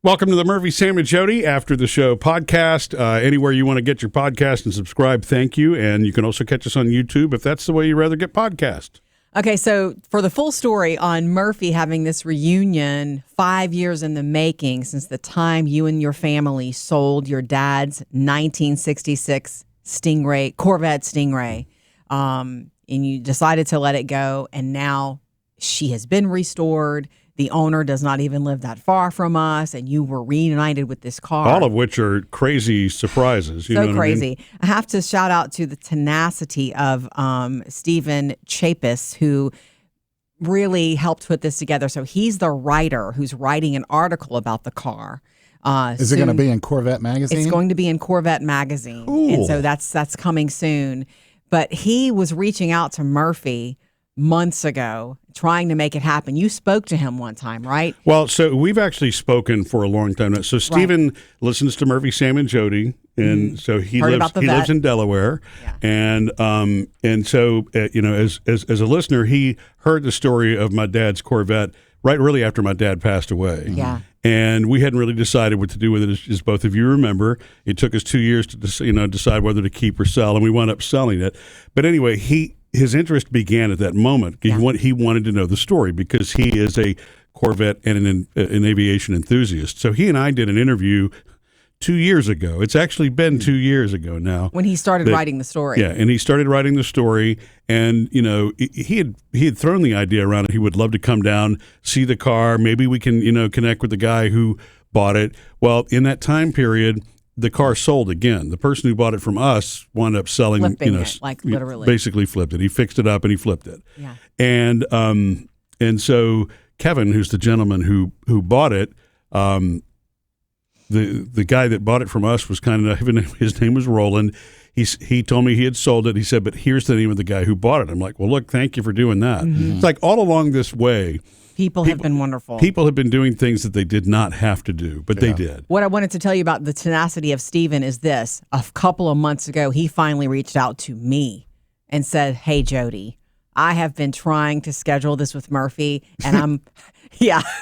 Welcome to the Murphy, Sam, and Jodi After the Show podcast. Anywhere you want to get your podcast and subscribe, thank you. And you can also catch us on YouTube if that's the way you'd rather get podcasts. Okay, so for the full story on Murphy having this reunion 5 years in the making since the time you and your family sold your dad's 1966 Corvette Stingray, and you decided to let it go, and now she has been restored. The owner does not even live that far from us, and you were reunited with this car. All of which are crazy surprises. You know what crazy. I mean? I have to shout out to the tenacity of Stephen Chapis, who really helped put this together. So he's the writer who's writing an article about the car. Is it going to be in Corvette magazine? It's going to be in Corvette magazine. Cool. And so that's coming soon. But he was reaching out to Murphy months ago, trying to make it happen. You spoke to him one time, right? Well, so we've actually spoken for a long time now. So Stephen listens to Murphy, Sam, and Jodi, and so he lives in Delaware, and so as a listener, he heard the story of my dad's Corvette really after my dad passed away. Yeah. And we hadn't really decided what to do with it, as both of you remember. It took us 2 years to decide whether to keep or sell, and we wound up selling it. But anyway, his interest began at that moment. He wanted to know the story because he is a Corvette and an aviation enthusiast. So he and I did an interview 2 years ago. It's actually been 2 years ago now. When he started writing the story. Yeah, and he started writing the story, and he had thrown the idea around. He would love to come down, see the car. Maybe we can connect with the guy who bought it. Well, in that time period, the car sold again. The person who bought it from us wound up selling, it, like literally. Basically flipped it. He fixed it up and he flipped it. Yeah. And so Kevin, who's the gentleman who bought it, the guy that bought it from us was his name was Roland. He told me he had sold it. He said, but here's the name of the guy who bought it. I'm like, well, look, thank you for doing that. Mm-hmm. It's like all along this way, People have been wonderful. People have been doing things that they did not have to do, but they did. What I wanted to tell you about the tenacity of Stephen is this. A couple of months ago, he finally reached out to me and said, hey, Jodi, I have been trying to schedule this with Murphy, and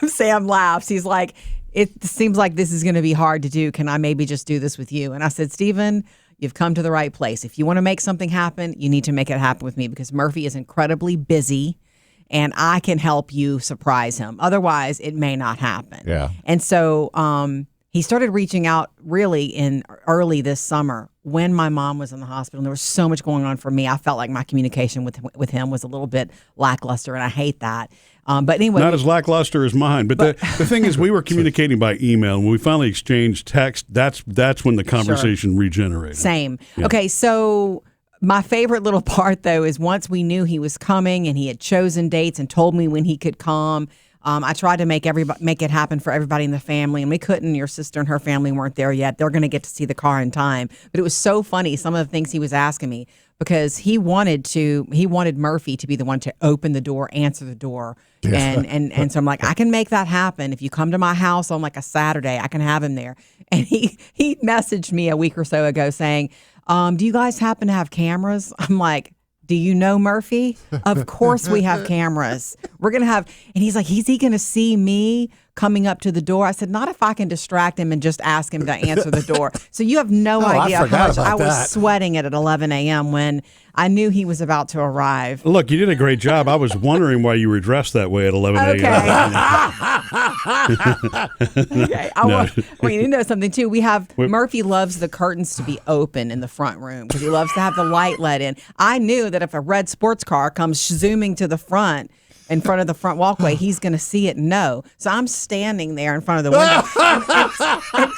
Sam laughs. He's like, it seems like this is going to be hard to do. Can I maybe just do this with you? And I said, Stephen, you've come to the right place. If you want to make something happen, you need to make it happen with me because Murphy is incredibly busy. And I can help you surprise him. Otherwise, it may not happen. Yeah. And so he started reaching out really in early this summer when my mom was in the hospital. And there was so much going on for me. I felt like my communication with him was a little bit lackluster, and I hate that. But anyway, not as lackluster as mine. But the thing is, we were communicating by email, and when we finally exchanged text, that's when the conversation regenerated. Same. Yeah. Okay, so my favorite little part, though, is once we knew he was coming and he had chosen dates and told me when he could come, I tried to make it happen for everybody in the family, and we couldn't. Your sister and her family weren't there yet. They're going to get to see the car in time. But it was so funny, some of the things he was asking me, because he wanted Murphy to be the one to open the door, answer the door. And so I'm like, I can make that happen. If you come to my house on like a Saturday, I can have him there. And he messaged me a week or so ago saying, do you guys happen to have cameras? I'm like, do you know Murphy? Of course we have cameras. We're going to have, and he's like, is he going to see me coming up to the door? I said, not if I can distract him and just ask him to answer the door. So you have no idea how much I was sweating at 11 a.m. when I knew he was about to arrive. Look, you did a great job. I was wondering why you were dressed that way at 11 a.m. Okay. Well, you know something, too. Murphy loves the curtains to be open in the front room because he loves to have the light let in. I knew that if a red sports car comes zooming to the front, in front of the front walkway, he's going to see it and know. So I'm standing there in front of the window. and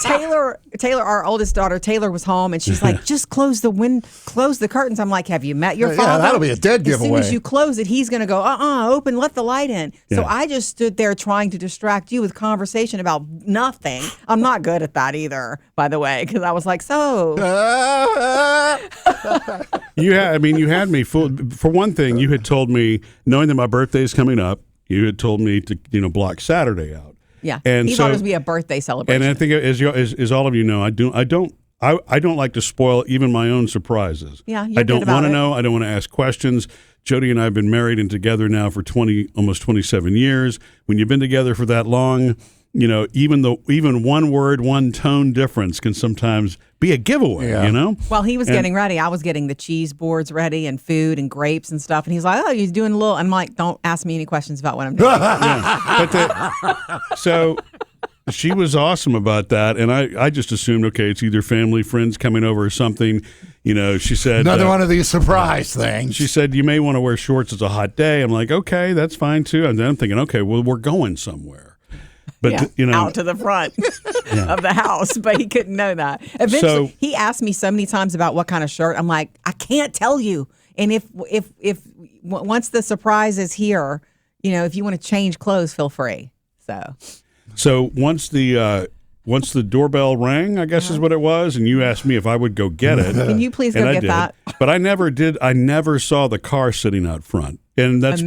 Taylor, our oldest daughter, Taylor was home, and she's like, just close the curtains. I'm like, have you met your father? Yeah, that'll be a dead giveaway. As soon as you close it, he's going to go, open, let the light in. Yeah. So I just stood there trying to distract you with conversation about nothing. I'm not good at that either, by the way, because I was like, so. You had me fooled. For one thing, you had told me, knowing that my birthday's coming up, you had told me to block Saturday out. Yeah, and he thought it was be a birthday celebration. And I think, as all of you know, I don't like to spoil even my own surprises. Yeah, I don't want to know. I don't want to ask questions. Jodi and I have been married and together now for almost 27 years. When you've been together for that long, even one word, one tone difference can sometimes be a giveaway, Well, he was getting ready. I was getting the cheese boards ready and food and grapes and stuff. And he's like, oh, he's doing a little. I'm like, don't ask me any questions about what I'm doing. So she was awesome about that. And I just assumed, okay, it's either family, friends coming over or something. She said. Another one of these surprise things. She said, you may want to wear shorts. It's a hot day. I'm like, okay, that's fine too. And then I'm thinking, okay, well, we're going somewhere. But out to the front of the house, but he couldn't know that. Eventually, he asked me so many times about what kind of shirt. I'm like, I can't tell you. And if once the surprise is here, if you want to change clothes, feel free. So once the doorbell rang, I guess is what it was, and you asked me if I would go get it. Can you please go get that? But I never did. I never saw the car sitting out front, and that's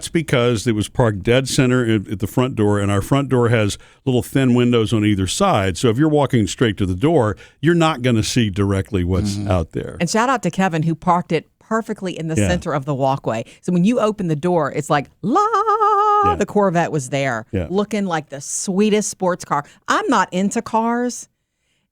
because it was parked dead center at the front door, and our front door has little thin windows on either side. So if you're walking straight to the door, you're not going to see directly what's out there. And shout out to Kevin who parked it perfectly in the center of the walkway. So when you open the door, it's like, the Corvette was there, looking like the sweetest sports car. I'm not into cars,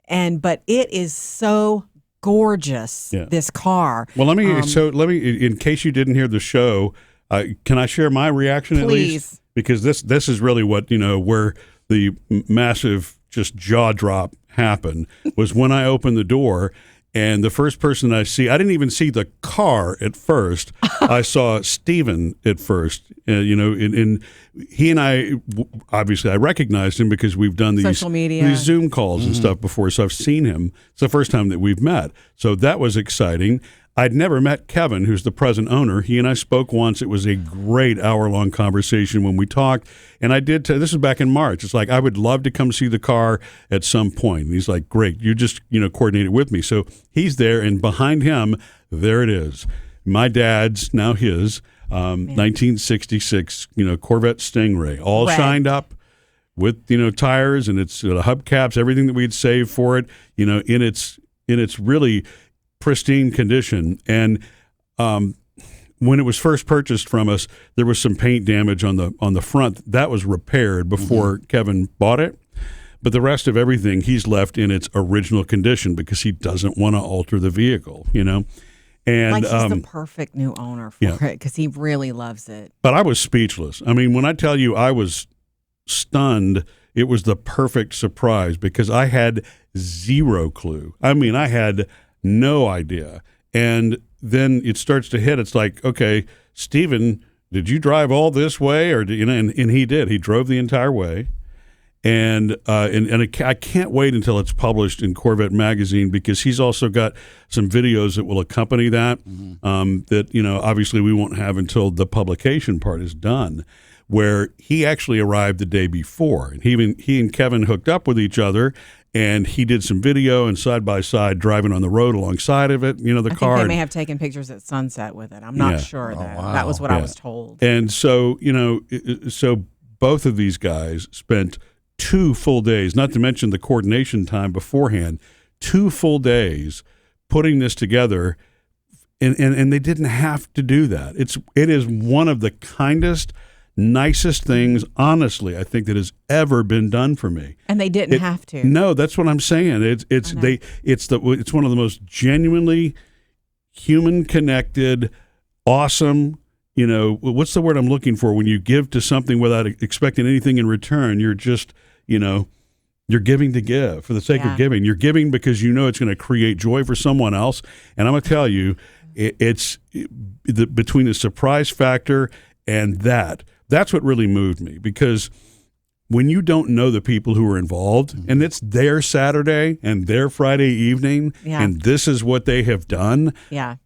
but it is so gorgeous, this car. Well, let me, in case you didn't hear the show, can I share my reaction at least? Because this is really what, where the massive just jaw drop happened was when I opened the door. And the first person I see, I didn't even see the car at first. I saw Steven at first. And he and I, obviously, I recognized him because we've done these social media, these Zoom calls and stuff before. So I've seen him. It's the first time that we've met. So that was exciting. I'd never met Kevin, who's the present owner. He and I spoke once. It was a great hour-long conversation when we talked. And I did, this was back in March. It's like, I would love to come see the car at some point. And he's like, great, you just, coordinate it with me. So he's there, and behind him, there it is. My dad's, now his, 1966, Corvette Stingray, all shined up with, tires, and it's hubcaps, everything that we'd saved for it, in its really pristine condition. And when it was first purchased from us, there was some paint damage on the front that was repaired before Kevin bought it, but the rest of everything he's left in its original condition because he doesn't want to alter the vehicle, and like he's the perfect new owner for it because he really loves it. But I was speechless. I mean, when I tell you I was stunned, it was the perfect surprise because I had zero clue. I mean, I had no idea. And then it starts to hit. It's like, okay, Steven, did you drive all this way? Or and he did. He drove the entire way. And I can't wait until it's published in Corvette magazine because he's also got some videos that will accompany that. That obviously we won't have until the publication part is done, where he actually arrived the day before, and he and Kevin hooked up with each other. And he did some video and side-by-side driving on the road alongside of it, the car. I think they may have taken pictures at sunset with it. I'm not sure that was what I was told. And so, so both of these guys spent 2 full days, not to mention the coordination time beforehand, 2 full days putting this together. And they didn't have to do that. It is one of the kindest, nicest things, honestly, I think that has ever been done for me. And they didn't have to. No, that's what I'm saying. It's one of the most genuinely human connected, awesome. What's the word I'm looking for? When you give to something without expecting anything in return, you're just, you're giving to give for the sake of giving. You're giving because it's going to create joy for someone else. And I'm going to tell you, it's between the surprise factor and that's what really moved me, because when you don't know the people who are involved and it's their Saturday and their Friday evening and this is what they have done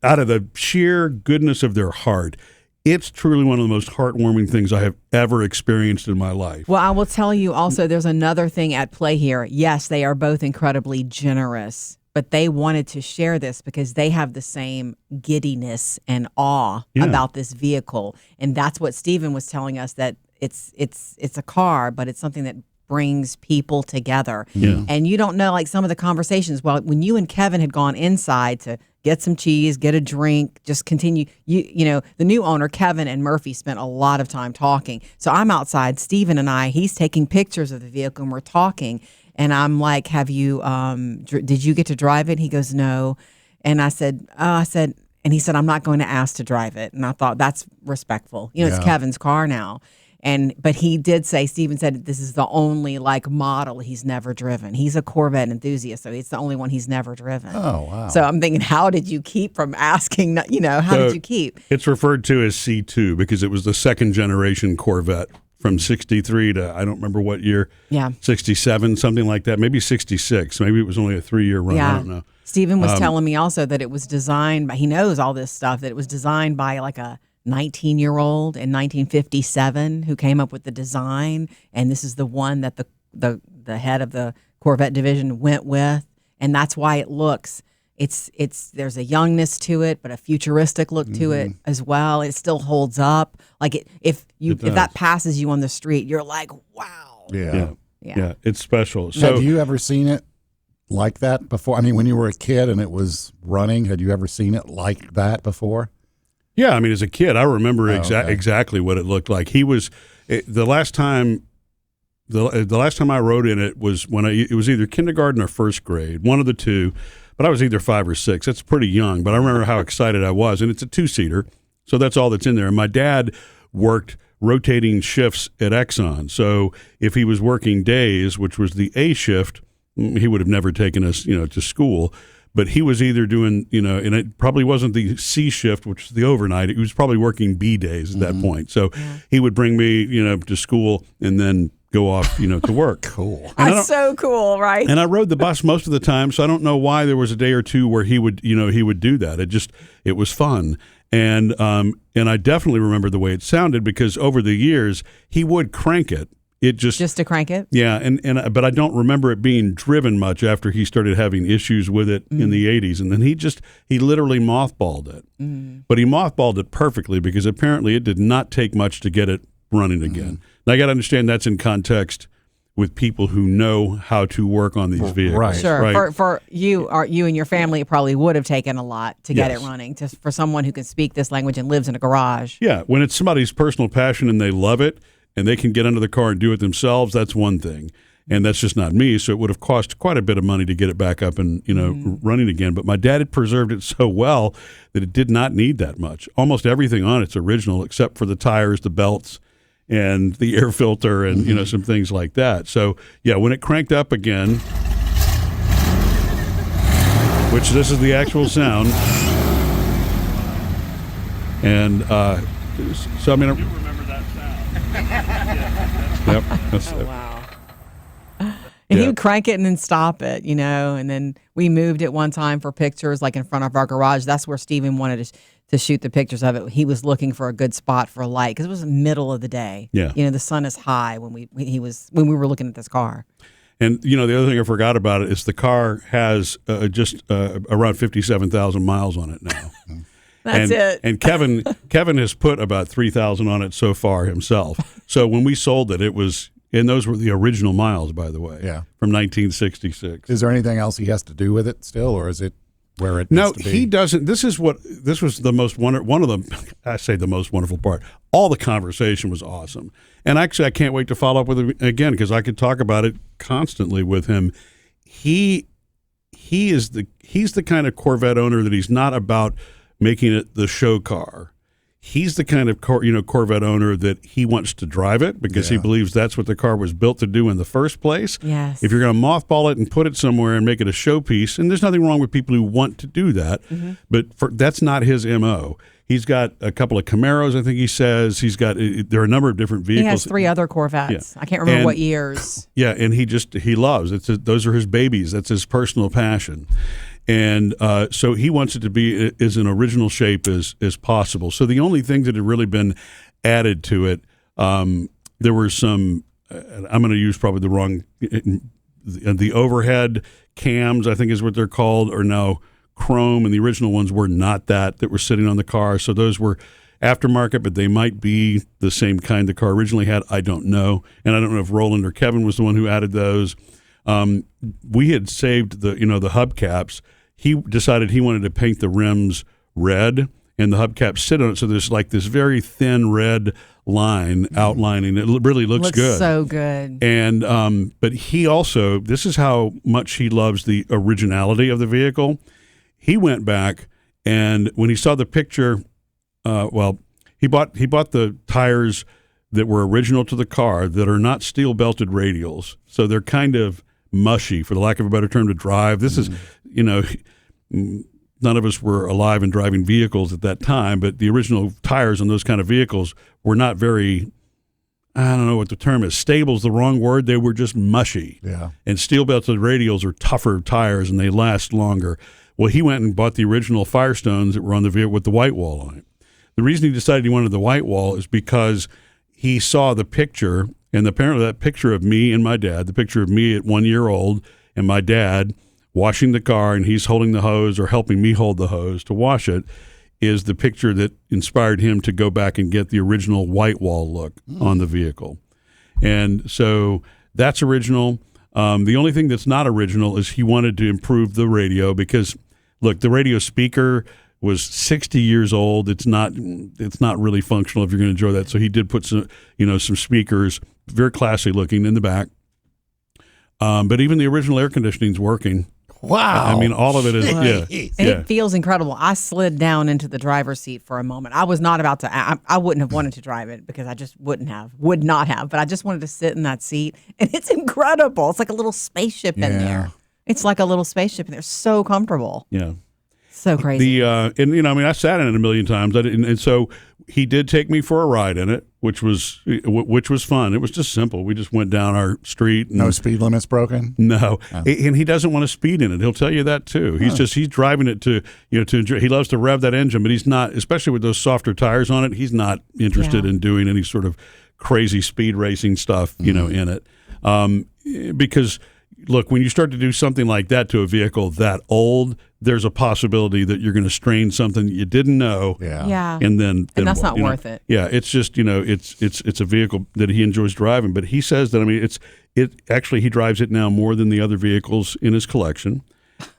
out of the sheer goodness of their heart, it's truly one of the most heartwarming things I have ever experienced in my life. Well, I will tell you also, there's another thing at play here. Yes, they are both incredibly generous, but they wanted to share this because they have the same giddiness and awe about this vehicle. And that's what Steven was telling us, that it's a car, but it's something that brings people together. Yeah. And you don't know, like some of the conversations. Well, when you and Kevin had gone inside to get some cheese, get a drink, just continue. You know, the new owner, Kevin and Murphy, spent a lot of time talking. So I'm outside, Steven and he's taking pictures of the vehicle and we're talking. And I'm like, have you, did you get to drive it? He goes, no. And I said, and he said, I'm not going to ask to drive it. And I thought, that's respectful. You know, it's Kevin's car now. But he did say, Steven said, this is the only like model he's never driven. He's a Corvette enthusiast, so it's the only one he's never driven. Oh, wow. So I'm thinking, how did you keep from asking, you know, how did you keep? It's referred to as C2 because it was the second generation Corvette from 63 to, I don't remember what year. Yeah. 67, something like that. Maybe 66. Maybe it was only a 3-year run. I don't know. Steven was telling me also that it was designed by, he knows all this stuff, that it was designed by like a 19-year-old in 1957 who came up with the design, and this is the one that the head of the Corvette division went with, and that's why it looks there's a youngness to it, but a futuristic look to it as well. It still holds up. Like if that passes you on the street, you're like, wow. Yeah. It's special. Now, So have you ever seen it like that before? I mean, when you were a kid and it was running, had you ever seen it like that before? yeah, I mean, as a kid, I remember okay. exactly what it looked like. The last time I rode in it was when it was either kindergarten or first grade, one of the two. But I was either 5 or 6. That's pretty young, but I remember how excited I was. And it's a 2-seater, so that's all that's in there. And my dad worked rotating shifts at Exxon. So if he was working days, which was the A shift, he would have never taken us, to school. But he was either doing, and it probably wasn't the C shift, which is the overnight. He was probably working B days at that point. So he would bring me, to school and then go off, to work. Cool. That's so cool, right? And I rode the bus most of the time, so I don't know why there was a day or two where he would do that. It was fun. And I definitely remember the way it sounded because over the years he would crank it. It just to crank it? Yeah, but I don't remember it being driven much after he started having issues with it in the 80s. And then he literally mothballed it. But he mothballed it perfectly because apparently it did not take much to get it running again. Now, I got to understand that's in context with people who know how to work on these vehicles. Right. Sure. Right? For you and your family, it probably would have taken a lot to get it running. Just for someone who can speak this language and lives in a garage. Yeah, when it's somebody's personal passion and they love it and they can get under the car and do it themselves, that's one thing. And that's just not me, so it would have cost quite a bit of money to get it back up and running again. But my dad had preserved it so well that it did not need that much. Almost everything on it's original except for the tires, the belts, and the air filter and, some things like that. So, yeah, when it cranked up again, which this is the actual sound, and so, I mean... You remember that sound. Yep. That's it. Wow. And he would crank it and then stop it, and then we moved it one time for pictures, like in front of our garage. That's where Steven wanted to shoot the pictures of it. He was looking for a good spot for a light because it was the middle of the day. Yeah. The sun is high when we were looking at this car. And, the other thing I forgot about it is the car has just around 57,000 miles on it now. That's it. And Kevin has put about 3,000 on it so far himself. So when we sold it, it was... And those were the original miles, by the way, from 1966. Is there anything else he has to do with it still, or is it where it no, needs to be? he doesn't. This was the most one of the, I say the most wonderful part. All the conversation was awesome. And actually, I can't wait to follow up with him again because I could talk about it constantly with him. He's the kind of Corvette owner that he's not about making it the show car. He's the kind of Corvette owner that he wants to drive it because he believes that's what the car was built to do in the first place. Yes. If you're going to mothball it and put it somewhere and make it a showpiece, and there's nothing wrong with people who want to do that, but that's not his MO. He's got a couple of Camaros, I think he says. There are a number of different vehicles. He has 3 other Corvettes. I can't remember what years. Yeah, and he loves it. Those are his babies. That's his personal passion. And so he wants it to be as an original shape as possible. So the only things that had really been added to it, there were some, I'm going to use probably the wrong, the overhead cams, I think is what they're called, are now chrome, and the original ones were not that were sitting on the car. So those were aftermarket, but they might be the same kind the car originally had. I don't know, and I don't know if Roland or Kevin was the one who added those. We had saved the hubcaps. He decided he wanted to paint the rims red, and the hubcaps sit on it, so there's like this very thin red line outlining. It really looks good. So good. And but he also, this is how much he loves the originality of the vehicle. He went back, and when he saw the picture, he bought the tires that were original to the car that are not steel belted radials, so they're kind of mushy, for the lack of a better term, to drive. This is, none of us were alive and driving vehicles at that time, but the original tires on those kind of vehicles were not very, I don't know what the term is. Stable is the wrong word. They were just mushy. Yeah. And steel belted radials are tougher tires and they last longer. Well, he went and bought the original Firestones that were on the vehicle with the white wall on it. The reason he decided he wanted the white wall is because he saw the picture, and apparently that picture of me and my dad, the picture of me at 1 year old and my dad washing the car, and he's holding the hose or helping me hold the hose to wash it, is the picture that inspired him to go back and get the original white wall look on the vehicle. And so that's original. The only thing that's not original is he wanted to improve the radio because, look, the radio speaker was 60 years old. It's not really functional if you're going to enjoy that. So he did put some speakers, very classy looking, in the back. But even the original air conditioning's working. Wow. I mean, all of it is, yeah. And it feels incredible. I slid down into the driver's seat for a moment. I was not about to, I wouldn't have wanted to drive it because I just would not have, but I just wanted to sit in that seat. And it's incredible. It's like a little spaceship in there. It's like a little spaceship in there. So comfortable. Yeah. So crazy. I sat in it a million times. And so he did take me for a ride in it, which was fun. It was just simple. We just went down our street. And, no speed limits broken? No. And he doesn't want to speed in it. He'll tell you that too. He's driving it to enjoy. He loves to rev that engine, but he's not, especially with those softer tires on it, he's not interested in doing any sort of crazy speed racing stuff, in it. Because look, when you start to do something like that to a vehicle that old, there's a possibility that you're going to strain something you didn't know. Yeah. And then that's not worth it. Yeah. It's just, it's a vehicle that he enjoys driving, but he says that, he drives it now more than the other vehicles in his collection.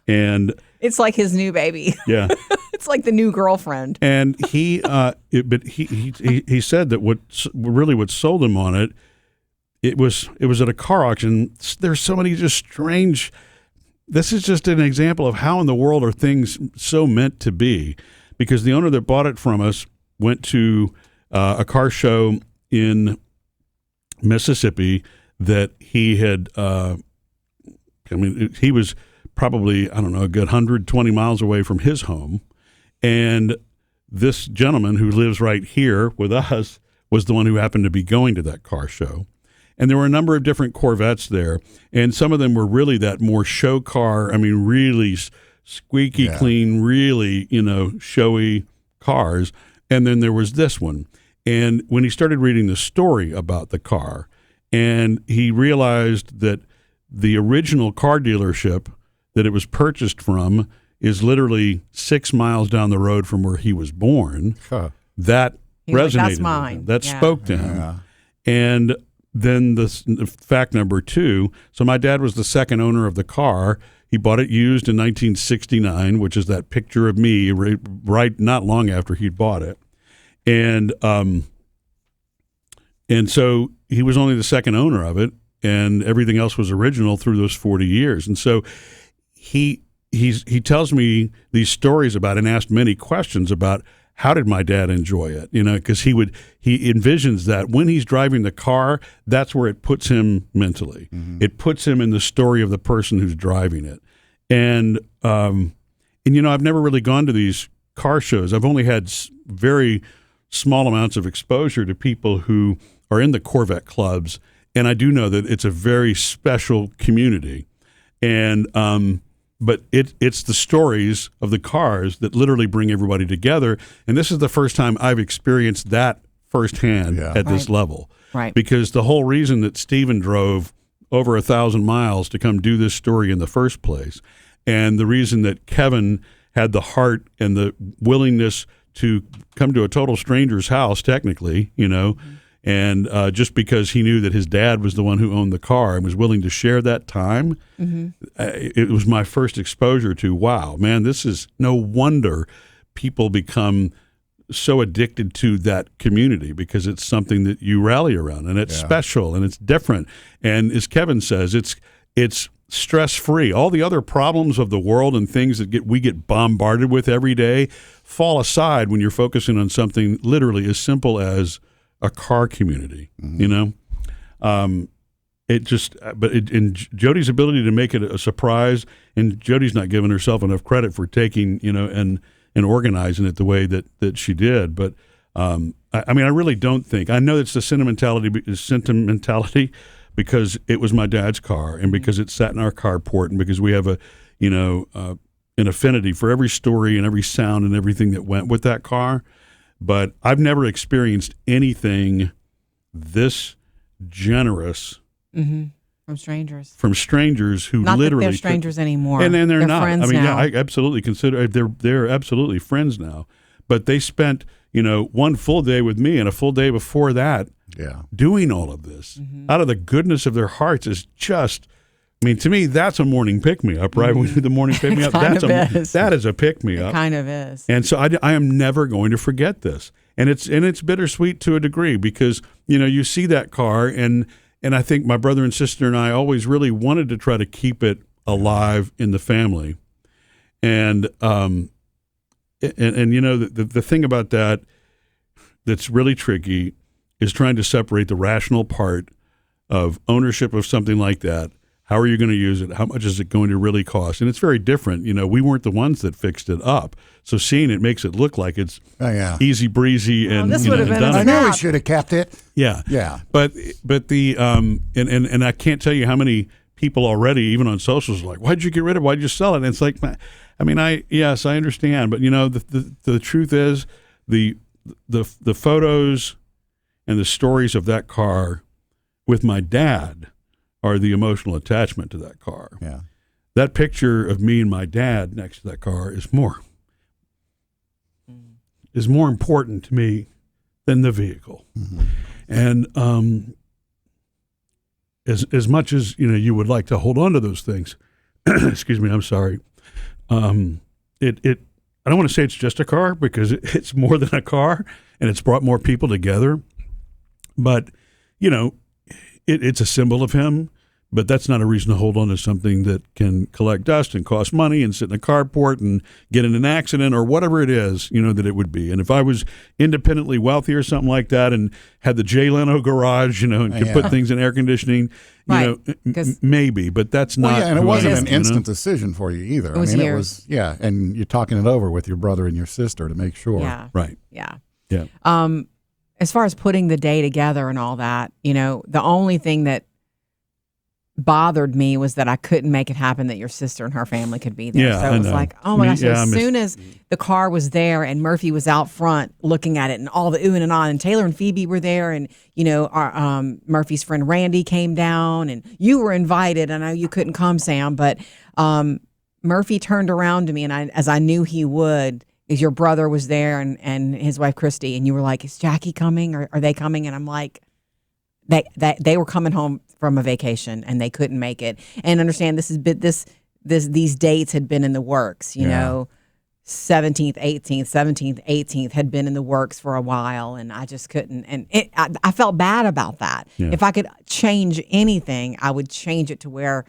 And it's like his new baby. Yeah. It's like the new girlfriend. And he said that what sold him on it, it was at a car auction. There's so many just strange. This is just an example of how in the world are things so meant to be, because the owner that bought it from us went to a car show in Mississippi that he had. He was probably, I don't know, a good 120 miles away from his home, and this gentleman who lives right here with us was the one who happened to be going to that car show. And there were a number of different Corvettes there, and some of them were really that more show car. Really squeaky clean, really, showy cars. And then there was this one. And when he started reading the story about the car, and he realized that the original car dealership that it was purchased from is literally 6 miles down the road from where he was born, that resonated. That's mine. With him. That spoke to him. And then the fact number 2, so my dad was the second owner of the car. He bought it used in 1969, which is that picture of me right not long after he'd bought it. And so he was only the second owner of it, and everything else was original through those 40 years. And so he tells me these stories about and asked many questions about how did my dad enjoy it? Because he envisions that when he's driving the car, that's where it puts him mentally. Mm-hmm. It puts him in the story of the person who's driving it. And I've never really gone to these car shows. I've only had very small amounts of exposure to people who are in the Corvette clubs, and I do know that it's a very special community. And but it's the stories of the cars that literally bring everybody together. And this is the first time I've experienced that firsthand at this level. Right. Because the whole reason that Stephen drove over 1,000 miles to come do this story in the first place, and the reason that Kevin had the heart and the willingness to come to a total stranger's house, technically, and just because he knew that his dad was the one who owned the car and was willing to share that time, it was my first exposure to, wow, man, this is no wonder people become so addicted to that community, because it's something that you rally around, and it's special and it's different. And as Kevin says, it's stress-free. All the other problems of the world and things that we get bombarded with every day fall aside when you're focusing on something literally as simple as a car community. And Jodi's ability to make it a surprise, and Jodi's not giving herself enough credit for taking, and organizing it the way that she did. But I really don't think, I know it's the sentimentality because it was my dad's car, and because it sat in our carport, and because we have an affinity for every story and every sound and everything that went with that car. But I've never experienced anything this generous from strangers. Who not literally that they're strangers anymore, and they're not. Friends now. I absolutely consider they're absolutely friends now. But they spent one full day with me and a full day before that, doing all of this out of the goodness of their hearts. Is just, to me, that's a morning pick me up, right? The morning pick me up. That is a pick me up. It kind of is. And so I am never going to forget this. And it's bittersweet to a degree, because you see that car, and I think my brother and sister and I always really wanted to try to keep it alive in the family. And the thing about that's really tricky is trying to separate the rational part of ownership of something like that. How are you going to use it? How much is it going to really cost? And it's very different. We weren't the ones that fixed it up. So seeing it makes it look like it's easy breezy and this would have been I knew we should have kept it. Yeah. Yeah. But the and I can't tell you how many people already, even on socials, are like, why'd you get rid of it? Why'd you sell it? And it's like, yes, I understand. But the truth is the photos and the stories of that car with my dad are the emotional attachment to that car. Yeah. That picture of me and my dad next to that car is more important to me than the vehicle. And as much as you would like to hold on to those things, excuse me, I'm sorry. I don't want to say it's just a car, because it's more than a car, and it's brought more people together. But it's a symbol of him, but that's not a reason to hold on to something that can collect dust and cost money and sit in a carport and get in an accident or whatever it is, that it would be. And if I was independently wealthy or something like that and had the Jay Leno garage, and could put things in air conditioning, maybe, but that's not. And it wasn't an instant decision for you either. It was years. And you're talking it over with your brother and your sister to make sure. Yeah. Right. Yeah. Yeah. As far as putting the day together and all that, the only thing that bothered me was that I couldn't make it happen that your sister and her family could be there. So it was like, oh my gosh. As soon as the car was there and Murphy was out front looking at it and all the oohing and on, and Taylor and Phoebe were there, and our Murphy's friend Randy came down, and you were invited. I know you couldn't come, Sam, but Murphy turned around to me, and as I knew he would, is your brother was there and his wife Christy, and you were like, is Jackie coming, or are they coming? And I'm like, they were coming home from a vacation and they couldn't make it. And understand these dates had been in the works, 17th, 18th, 17th, 18th had been in the works for a while, and I just couldn't. And I felt bad about that. Yeah. If I could change anything, I would change it to where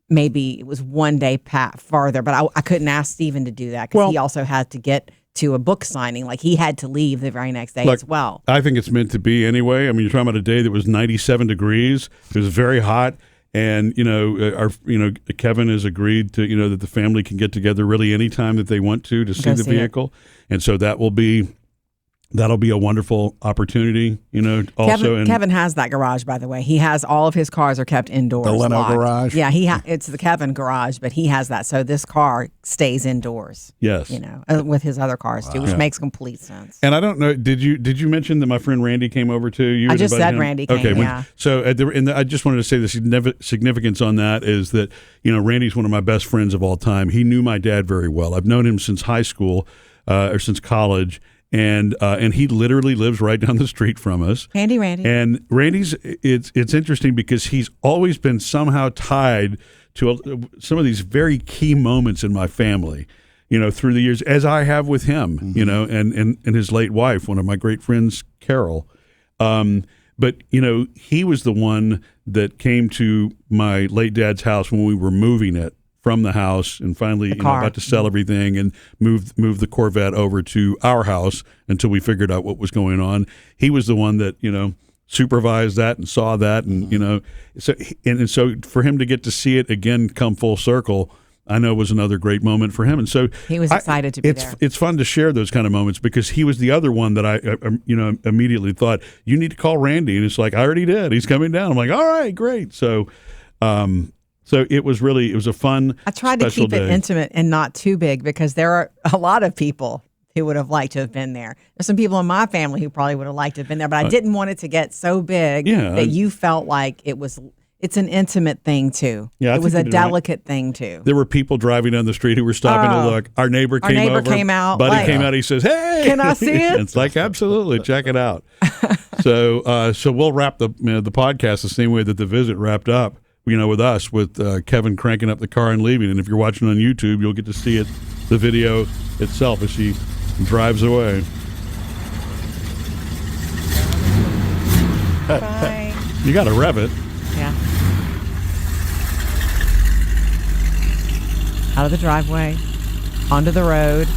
maybe it was one day farther, but I couldn't ask Stephen to do that because he also had to get to a book signing. Like, he had to leave the very next day as well. I think it's meant to be anyway. You're talking about a day that was 97 degrees. It was very hot. And, Kevin has agreed to, that the family can get together really anytime that they want to see the vehicle. And so that'll be a wonderful opportunity, also. Kevin has that garage, by the way. He has all of his cars are kept indoors. The Leno garage? Yeah, it's the Kevin garage, but he has that. So this car stays indoors. Yes. With his other cars too, which makes complete sense. And I don't know, did you mention that my friend Randy came over too? You I just said Randy came, yeah. So I just wanted to say the significance on that is that, Randy's one of my best friends of all time. He knew my dad very well. I've known him since high school or since college. and he literally lives right down the street from us. Handy Randy. And Randy's, it's interesting because he's always been somehow tied to some of these very key moments in my family, through the years, as I have with him, and his late wife, one of my great friends, Carol. But, he was the one that came to my late dad's house when we were moving it from the house and finally about to sell everything and move the Corvette over to our house until we figured out what was going on. He was the one that, supervised that and saw that. And, so for him to get to see it again come full circle, I know was another great moment for him. And so he was excited to be there. It's fun to share those kind of moments because he was the other one that I immediately thought, you need to call Randy. And it's like, I already did. He's coming down. I'm like, all right, great. So it was a fun, I tried to keep it intimate and not too big because there are a lot of people who would have liked to have been there. There's some people in my family who probably would have liked to have been there, but I didn't want it to get so big that you felt like it's an intimate thing too. Yeah, it was a delicate thing too. There were people driving down the street who were stopping to look. Our neighbor came out. Buddy came out. He says, "Hey, can I see it?" It's like, absolutely, check it out. So we'll wrap the podcast the same way that the visit wrapped up. With us, with Kevin cranking up the car and leaving. And if you're watching on YouTube, you'll get to see it, the video itself as she drives away. Bye. You got to rev it. Yeah. Out of the driveway, onto the road.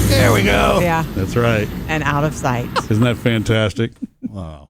There we go. Yeah. That's right. And out of sight. Isn't that fantastic? Wow.